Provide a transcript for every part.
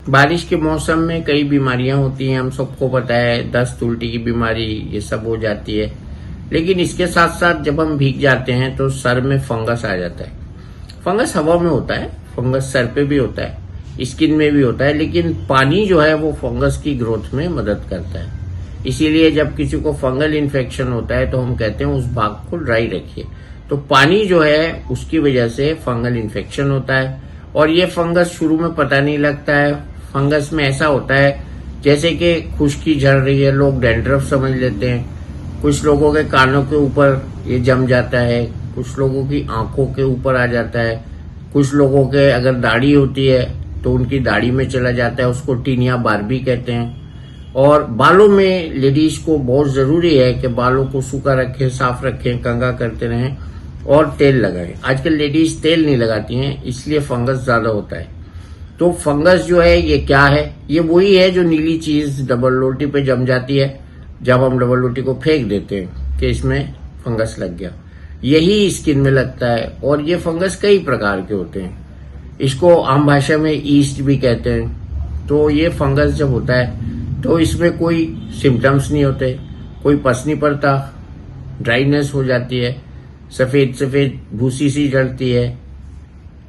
बारिश के मौसम में कई बीमारियां होती हैं, हम सबको पता है। दस्त, उल्टी की बीमारी, ये सब हो जाती है। लेकिन इसके साथ साथ जब हम भीग जाते हैं तो सर में फंगस आ जाता है। फंगस हवा में होता है, फंगस सर पे भी होता है, स्किन में भी होता है, लेकिन पानी जो है वो फंगस की ग्रोथ में मदद करता है। इसीलिए जब किसी को फंगल इन्फेक्शन होता है तो हम कहते हैं उस भाग को ड्राई रखिए। तो पानी जो है उसकी वजह से फंगल इन्फेक्शन होता है। और ये फंगस शुरू में पता नहीं लगता है। फंगस में ऐसा होता है जैसे कि खुश्की झड़ रही है, लोग डैंड्रफ समझ लेते हैं। कुछ लोगों के कानों के ऊपर ये जम जाता है, कुछ लोगों की आंखों के ऊपर आ जाता है, कुछ लोगों के अगर दाढ़ी होती है तो उनकी दाढ़ी में चला जाता है, उसको टीनिया बार्बी कहते हैं। और बालों में लेडीज को बहुत जरूरी है कि बालों को सूखा रखें, साफ रखें, कंघा करते रहें और तेल लगाएं। आजकल लेडीज तेल नहीं लगाती हैं, इसलिए फंगस ज्यादा होता है। तो फंगस जो है ये क्या है? ये वही है जो नीली चीज डबल रोटी पे जम जाती है जब हम डबल रोटी को फेंक देते हैं कि इसमें फंगस लग गया। यही स्किन में लगता है और ये फंगस कई प्रकार के होते हैं। इसको आम भाषा में ईस्ट भी कहते हैं। तो ये फंगस जब होता है तो इसमें कोई सिम्टम्स नहीं होते, कोई पस नहीं पड़ता, ड्राइनेस हो जाती है, सफेद सफेद भूसी सी जलती है।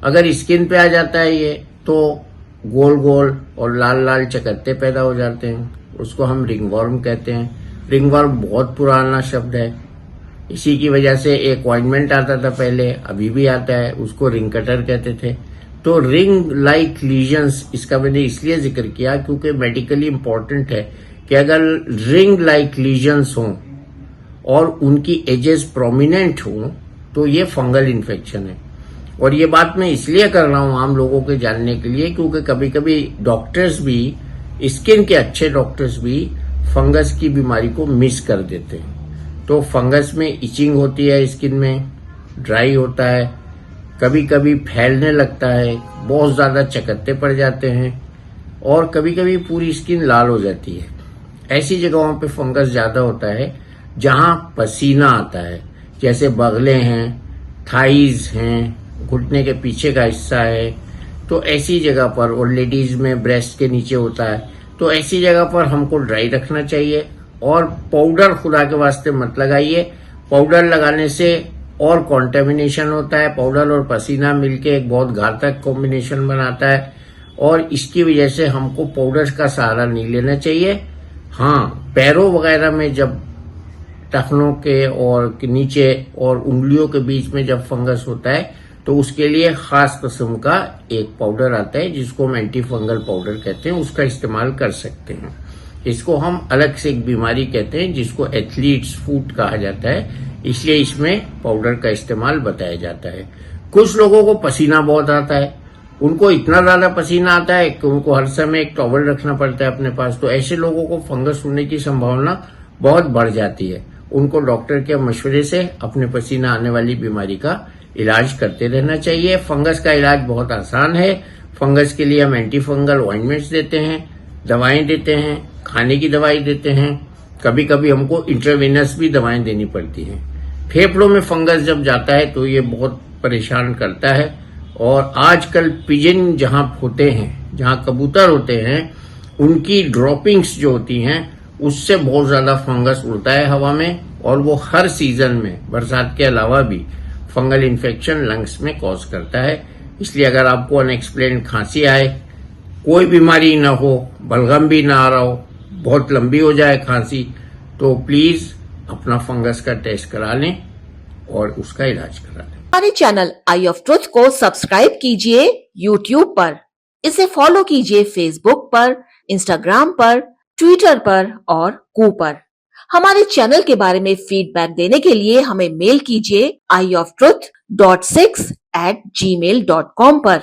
अगर स्किन पे आ जाता है ये तो गोल गोल और लाल लाल चकत्ते पैदा हो जाते हैं, उसको हम रिंगवर्म कहते हैं। रिंगवर्म बहुत पुराना शब्द है, इसी की वजह से एक ऑइंटमेंट आता था पहले, अभी भी आता है, उसको रिंग कटर कहते थे। तो रिंग लाइक लीजन्स, इसका मैंने इसलिए जिक्र किया क्योंकि मेडिकली इंपॉर्टेंट है कि अगर रिंग लाइक लीजन्स हों और उनकी एजेस प्रोमिनेंट हों तो ये फंगल इन्फेक्शन है। और ये बात मैं इसलिए कर रहा हूं आम लोगों के जानने के लिए क्योंकि कभी कभी डॉक्टर्स भी, स्किन के अच्छे डॉक्टर्स भी फंगस की बीमारी को मिस कर देते हैं। तो फंगस में इचिंग होती है, स्किन में ड्राई होता है, कभी कभी फैलने लगता है, बहुत ज्यादा चकत्ते पड़ जाते हैं और कभी कभी पूरी स्किन लाल हो जाती है। ऐसी जगहों पे फंगस ज्यादा होता है जहां पसीना आता है, जैसे बगले हैं, थाइज हैं, घुटने के पीछे का हिस्सा है। तो ऐसी जगह पर, और लेडीज में ब्रेस्ट के नीचे होता है, तो ऐसी जगह पर हमको ड्राई रखना चाहिए। और पाउडर खुदा के वास्ते मत लगाइए। पाउडर लगाने से और कॉन्टेमिनेशन होता है। पाउडर और पसीना मिलके एक बहुत घातक कॉम्बिनेशन बनाता है और इसकी वजह से हमको पाउडर का सहारा नहीं लेना चाहिए। हाँ, पैरों वगैरह में जब टखनों के और नीचे और उंगलियों के बीच में जब फंगस होता है तो उसके लिए खास किस्म का एक पाउडर आता है जिसको हम एंटी फंगल पाउडर कहते हैं, उसका इस्तेमाल कर सकते हैं। इसको हम अलग से एक बीमारी कहते हैं जिसको एथलीट्स फूट कहा जाता है, इसलिए इसमें पाउडर का इस्तेमाल बताया जाता है। कुछ लोगों को पसीना बहुत आता है, उनको इतना ज्यादा पसीना आता है कि उनको हर समय एक टॉवल रखना पड़ता है अपने पास। तो ऐसे लोगों को फंगस होने की संभावना बहुत बढ़ जाती है। उनको डॉक्टर के मशवरे से अपने पसीना आने वाली बीमारी का इलाज करते रहना चाहिए। फंगस का इलाज बहुत आसान है। फंगस के लिए हम एंटी फंगल ऑइंटमेंट्स देते हैं, दवाएं देते हैं, खाने की दवाई देते हैं, कभी कभी हमको इंट्रावेनस भी दवाएं देनी पड़ती हैं। फेफड़ों में फंगस जब जाता है तो ये बहुत परेशान करता है। और आजकल पिजन जहां होते हैं, जहां कबूतर होते हैं, उनकी ड्रॉपिंग्स जो होती हैं उससे बहुत ज्यादा फंगस उड़ता है हवा में और वो हर सीजन में, बरसात के अलावा भी, फंगल इन्फेक्शन लंग्स में कॉज करता है। इसलिए अगर आपको अनएक्सप्लेन्ड खांसी आए, कोई बीमारी ना हो, बलगम भी ना आ रहा हो, बहुत लंबी हो जाए खांसी, तो प्लीज अपना फंगस का टेस्ट करा लें और उसका इलाज करा लें। हमारे चैनल आई ऑफ ट्रुथ को सब्सक्राइब कीजिए YouTube पर, इसे फॉलो कीजिए Facebook पर, Instagram पर, Twitter पर और कू पर। हमारे चैनल के बारे में फीडबैक देने के लिए हमें मेल कीजिए ioftruth.6@gmail.com पर।